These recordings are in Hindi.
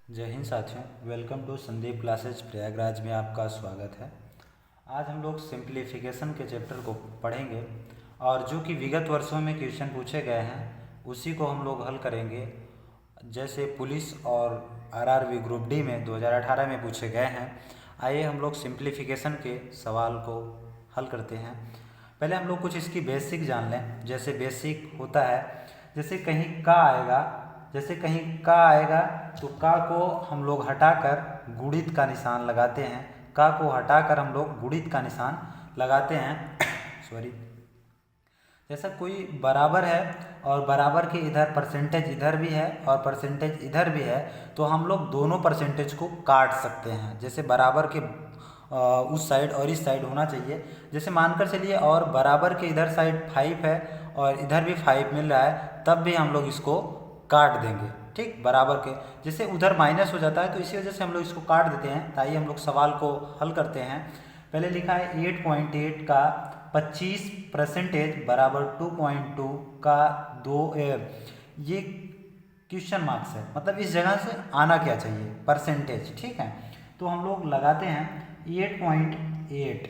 जय हिंद साथियों, welcome to Sandeep classes Prayagraj में आपका स्वागत है। आज हम लोग सिंप्लीफिकेशन के चैप्टर को पढ़ेंगे और जो कि विगत वर्षों में क्वेश्चन पूछे गए हैं उसी को हम लोग हल करेंगे। जैसे पुलिस और आरआरबी ग्रुप डी में 2018 में पूछे गए हैं। आइए हम लोग सिंप्लीफिकेशन के सवाल को हल करते हैं। पहले हम लोग कुछ इसकी बेसिक जान लें। जैसे बेसिक होता है, जैसे कहीं का आएगा, तो का को हम लोग हटाकर गुणित का निशान लगाते हैं। का को हटाकर हम लोग गुणित का निशान लगाते हैं सॉरी। जैसा कोई बराबर है और बराबर के इधर परसेंटेज इधर भी है और परसेंटेज इधर भी है, तो हम लोग दोनों परसेंटेज को काट सकते हैं। जैसे बराबर के उस साइड और इस साइड होना चाहिए। जैसे मानकर चलिए और बराबर के इधर साइड 5 है और इधर भी 5 मिल रहा है, तब भी हम लोग इसको काट देंगे। ठीक, बराबर के जैसे उधर माइनस हो जाता है, तो इसी वजह से हम लोग इसको काट देते हैं। तो आइए हम लोग सवाल को हल करते हैं। पहले लिखा है 8.8 का 25% बराबर 2.2 का 2। ये क्वेश्चन मार्क्स है, मतलब इस जगह से आना क्या चाहिए, परसेंटेज। ठीक है, तो हम लोग लगाते हैं 8.8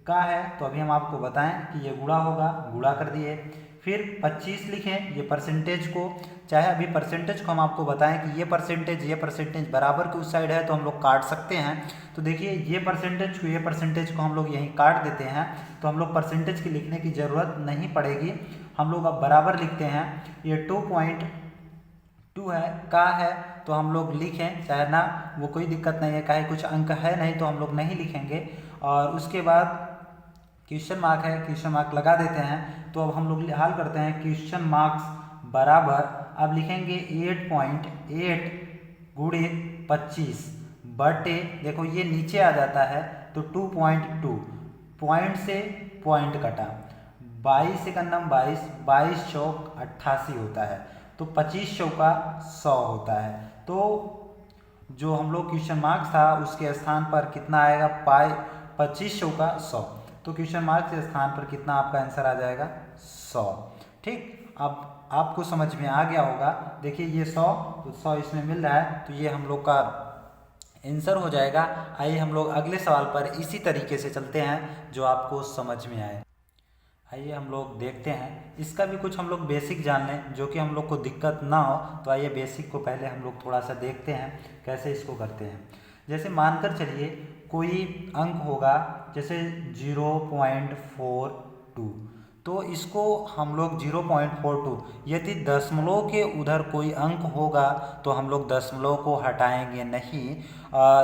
का है, तो अभी हम आपको बताएं कि ये गुणा होगा, गुणा कर दिए। फिर 25 लिखें ये परसेंटेज को, चाहे अभी परसेंटेज को हम आपको बताएं कि ये परसेंटेज बराबर के उस साइड है, तो हम लोग काट सकते हैं। तो देखिए ये परसेंटेज को हम लोग यहीं काट देते हैं, तो हम लोग परसेंटेज की लिखने की ज़रूरत नहीं पड़ेगी। हम लोग अब बराबर लिखते हैं। ये 2.2 है, का है, तो हम लोग लिखें, चाहे ना, वो कोई दिक्कत नहीं है, काहे कुछ अंक है नहीं तो हम लोग नहीं लिखेंगे। और उसके बाद क्वेश्चन मार्क है, क्वेश्चन मार्क लगा देते हैं। तो अब हम लोग हल करते हैं। क्वेश्चन मार्क्स बराबर, अब लिखेंगे 8.8 गुणित 25 बटे, देखो ये नीचे आ जाता है तो 2.2, पॉइंट से पॉइंट कटा, 22 से कन्नम 22, 22 चौक 88 होता है, तो 25 चौका 100 होता है। तो जो हम लोग क्वेश्चन मार्क्स था उसके स्थान पर कितना आएगा, 25 चौका 100, तो क्वेश्चन मार्क के स्थान पर कितना आपका आंसर आ जाएगा, 100। ठीक, अब आपको समझ में आ गया होगा। देखिए ये 100, तो 100 इसमें मिल रहा है, तो ये हम लोग का आंसर हो जाएगा। आइए हम लोग अगले सवाल पर इसी तरीके से चलते हैं जो आपको समझ में आए। आइए हम लोग देखते हैं, इसका भी कुछ हम लोग बेसिक जान लें जो कि हम लोग को दिक्कत ना हो। तो आइए बेसिक को पहले हम लोग थोड़ा सा देखते हैं कैसे इसको करते हैं। जैसे मानकर चलिए कोई अंक होगा, जैसे 0.42, तो इसको हम लोग 0.42, यदि दशमलव के उधर कोई अंक होगा तो हम लोग दशमलव को हटाएंगे नहीं,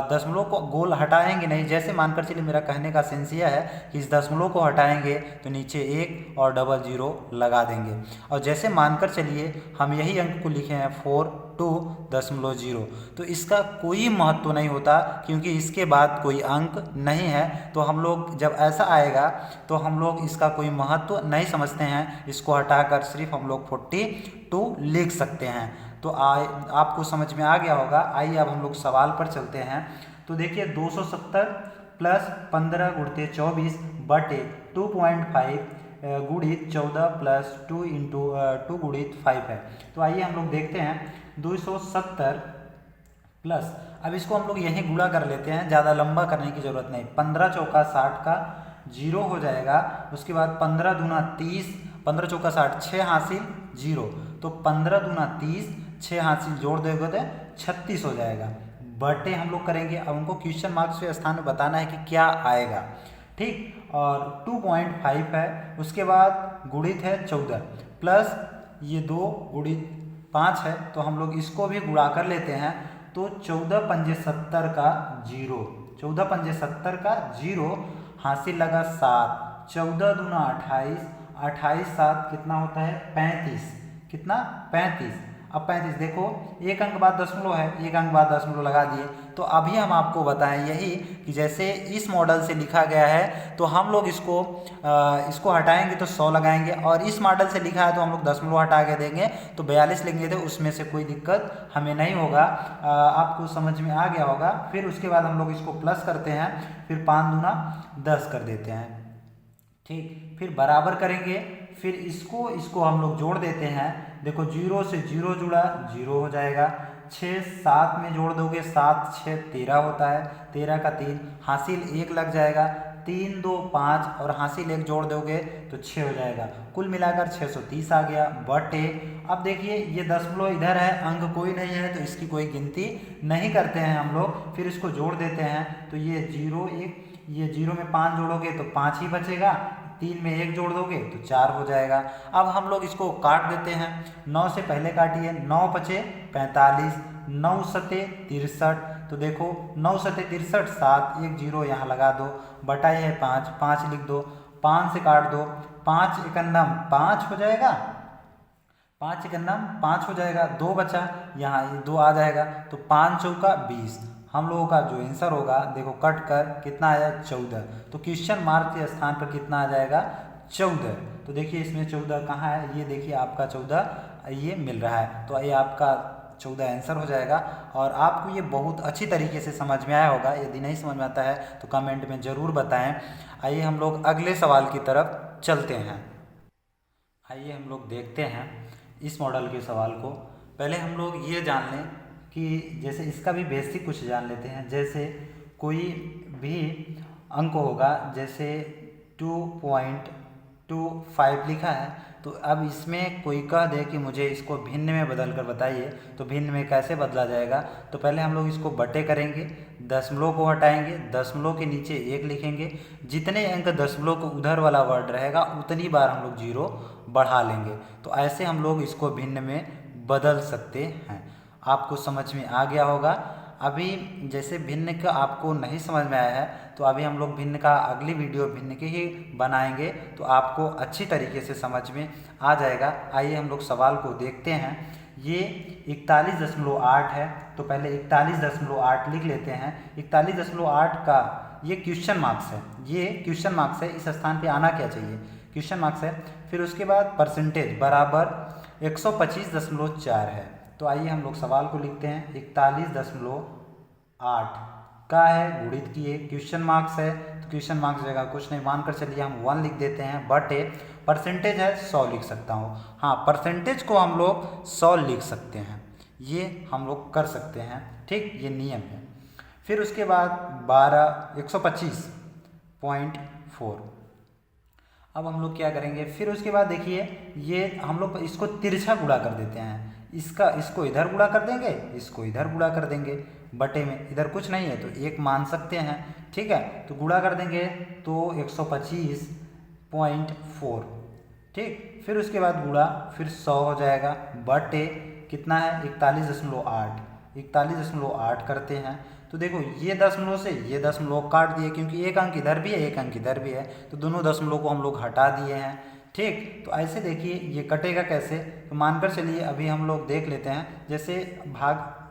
दशमलव को गोल हटाएंगे नहीं। जैसे मानकर चलिए, मेरा कहने का सेंस यह है कि इस दशमलव को हटाएंगे तो नीचे 1 और डबल 0 लगा देंगे। और जैसे मानकर चलिए हम यही अंक को लिखे हैं 42.0, तो इसका कोई महत्व नहीं होता क्योंकि इसके बाद कोई अंक नहीं है। तो हम लोग जब ऐसा आएगा तो हम लोग इसका कोई महत्व नहीं समझते हैं, इसको हटाकर सिर्फ हम लोग 42 लिख सकते हैं। तो आपको समझ में आ गया होगा। आइए अब हम लोग सवाल पर चलते हैं। तो देखिए 270 प्लस 15 गुणित 24 बटे 2.5 गुणित 14 प्लस 2 इंटू 2 गुणित 5 है। तो आइए हम लोग देखते हैं 270 प्लस, अब इसको हम लोग यहीं गुणा कर लेते हैं, ज़्यादा लंबा करने की जरूरत नहीं। 15 चौका 60 का 0 हो जाएगा। उसके बाद 15 दूना 30, 15 चौका 60, 6 हासिल 0, तो 15 दूना 30, 6 हासिल जोड़ देगा तो 36 हो जाएगा। बटे हम लोग करेंगे, अब उनको क्वेश्चन मार्क्स के स्थान में बताना है कि क्या आएगा। ठीक, और 2.5 है, उसके बाद गुणित है 14 प्लस ये 2 गुणित 5 है, तो हम लोग इसको भी गुणा कर लेते हैं। तो 14 पंजे 70 का 0, 14 पंजे 70 का 0, हासिल लगा 7, 14 दूना 28, 28 7 कितना होता है, 35, कितना, 35। अब 35 देखो, एक अंक बाद दशमलव है, एक अंक बाद दशमलव लगा दिए। तो अभी हम आपको बताएं यही कि जैसे इस मॉडल से लिखा गया है तो हम लोग इसको हटाएंगे तो 100 लगाएंगे, और इस मॉडल से लिखा है तो हम लोग दशमलव हटा के देंगे तो 42 लिखेंगे, तो उसमें से कोई दिक्कत हमें नहीं होगा। आपको समझ में आ गया होगा। फिर उसके बाद हम लोग इसको प्लस करते हैं, फिर 5 दूना 10 कर देते हैं। ठीक, फिर बराबर करेंगे, फिर इसको हम लोग जोड़ देते हैं। देखो 0 से 0 जुड़ा, 0 हो जाएगा, 6 7 में जोड़ दोगे 7 6 13 होता है, 13 का 3, हासिल 1 लग जाएगा, 3 2 5 और हासिल 1 जोड़ दोगे तो 6 हो जाएगा। कुल मिलाकर 630 आ गया बटे। अब देखिए ये दशमलव इधर है, अंक कोई नहीं है तो इसकी कोई गिनती नहीं करते हैं हम लोग, फिर इसको जोड़ देते हैं तो ये 0 1, ये 0 में 5 जोड़ोगे तो 5 ही बचेगा, 3 में 1 जोड़ दोगे तो 4 हो जाएगा। अब हम लोग इसको काट देते हैं, 9 से पहले काटिए, 9 पचे 45, 9 सते 63, तो देखो 9 सते 63, 7 1 0 यहाँ लगा दो, बटा ये है 5, 5 लिख दो, 5 से काट दो, 5 एकन्नम 5 हो जाएगा, 5 एकन्नम 5 हो जाएगा, 2 बचा, यहाँ ये 2 आ जाएगा, तो 5 चौका 20। हम लोगों का जो आंसर होगा देखो कट कर कितना आया 14, तो क्वेश्चन मार्क के स्थान पर कितना आ जाएगा 14। तो देखिए इसमें 14 कहाँ है, ये देखिए आपका 14 ये मिल रहा है, तो ये आपका 14 आंसर हो जाएगा। और आपको ये बहुत अच्छी तरीके से समझ में आया होगा, यदि नहीं समझ में आता है तो कमेंट में ज़रूर बताएं। आइए हम लोग अगले सवाल की तरफ चलते हैं। आइए हम लोग देखते हैं इस मॉडल के सवाल को। पहले हम लोग ये जान लें कि जैसे इसका भी बेसिक कुछ जान लेते हैं। जैसे कोई भी अंक होगा, जैसे 2.25 लिखा है, तो अब इसमें कोई कह दे कि मुझे इसको भिन्न में बदल कर बताइए, तो भिन्न में कैसे बदला जाएगा। तो पहले हम लोग इसको बटे करेंगे, दशमलव को हटाएंगे, दशमलव के नीचे 1 लिखेंगे, जितने अंक दशमलव को उधर वाला वर्ड रहेगा उतनी बार हम लोग 0 बढ़ा लेंगे। तो ऐसे हम लोग इसको भिन्न में बदल सकते हैं। आपको समझ में आ गया होगा। अभी जैसे भिन्न का आपको नहीं समझ में आया है, तो अभी हम लोग भिन्न का अगली वीडियो भिन्न की ही बनाएंगे, तो आपको अच्छी तरीके से समझ में आ जाएगा। आइए हम लोग सवाल को देखते हैं। ये 41.8 है, तो पहले 41.8 लिख लेते हैं। 41.8 का ये क्वेश्चन मार्क्स है, ये क्वेश्चन मार्क्स है, इस स्थान पे आना क्या चाहिए, क्वेश्चन मार्क्स है। फिर उसके बाद परसेंटेज बराबर 125.4 है। तो आइए हम लोग सवाल को लिखते हैं। 41.8 का है, गुणित किए, क्वेश्चन मार्क्स है, तो क्वेश्चन मार्क्स जगह कुछ नहीं मानकर चलिए हम 1 लिख देते हैं, बटे परसेंटेज है 100 लिख सकता हूँ। हाँ, परसेंटेज को हम लोग 100 लिख सकते हैं, ये हम लोग कर सकते हैं, ठीक, ये नियम है। फिर उसके बाद 125.4। अब हम लोग क्या करेंगे, फिर उसके बाद देखिए ये हम लोग इसको तिरछा गुणा कर देते हैं, इसको इधर गुणा कर देंगे, इसको इधर गुणा कर देंगे, बटे में इधर कुछ नहीं है तो 1 मान सकते हैं, ठीक है। तो गुणा कर देंगे तो 125.4, ठीक। फिर उसके बाद गुणा, फिर 100 हो जाएगा, बटे कितना है 41.8, 41.8 करते हैं। तो देखो ये दशमलव से ये दशमलव काट दिए, क्योंकि एक अंक इधर भी है एक अंक इधर भी है, तो दोनों दशमलव को हम लोग हटा दिए हैं, ठीक। तो ऐसे देखिए ये कटेगा कैसे, तो मानकर चलिए अभी हम लोग देख लेते हैं। जैसे भाग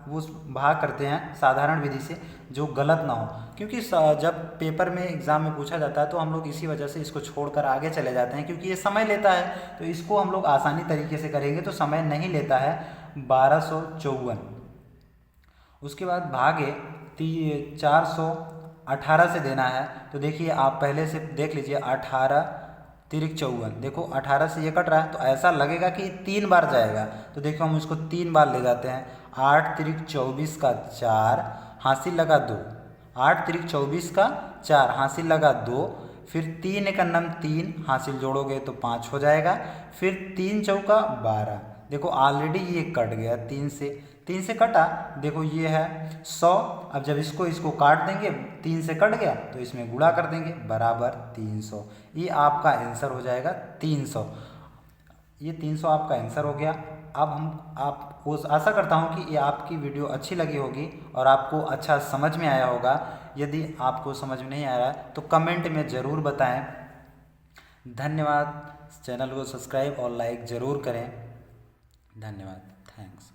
करते हैं साधारण विधि से, जो गलत ना हो, क्योंकि जब पेपर में एग्ज़ाम में पूछा जाता है तो हम लोग इसी वजह से इसको छोड़कर आगे चले जाते हैं, क्योंकि ये समय लेता है। तो इसको हम लोग आसानी तरीके से करेंगे तो समय नहीं लेता है। 1254, उसके बाद भागे 418 से देना है। तो देखिए आप पहले से देख लीजिए, 18 तिरिक 54, देखो 18 से ये कट रहा है तो ऐसा लगेगा कि 3 बार जाएगा, तो देखो हम इसको 3 बार ले जाते हैं। 8 तिरिक 24 का 4, हासिल लगा 2, 8 तिरिक 24 का 4, हासिल लगा 2, फिर 3 एकन्नम 3, हासिल जोड़ोगे तो 5 हो जाएगा, फिर 3 चौका 12, देखो ऑलरेडी ये कट गया 3 से कटा, देखो ये है 100। अब जब इसको काट देंगे, 3 से कट गया तो इसमें गुणा कर देंगे, बराबर 300। ये आपका आंसर हो जाएगा 300, ये 300 आपका आंसर हो गया। अब आपको आशा करता हूँ कि ये आपकी वीडियो अच्छी लगी होगी और आपको अच्छा समझ में आया होगा। यदि आपको समझ में नहीं आ रहा है तो कमेंट में ज़रूर बताएं। धन्यवाद। चैनल को सब्सक्राइब और लाइक ज़रूर करें। धन्यवाद, थैंक्स।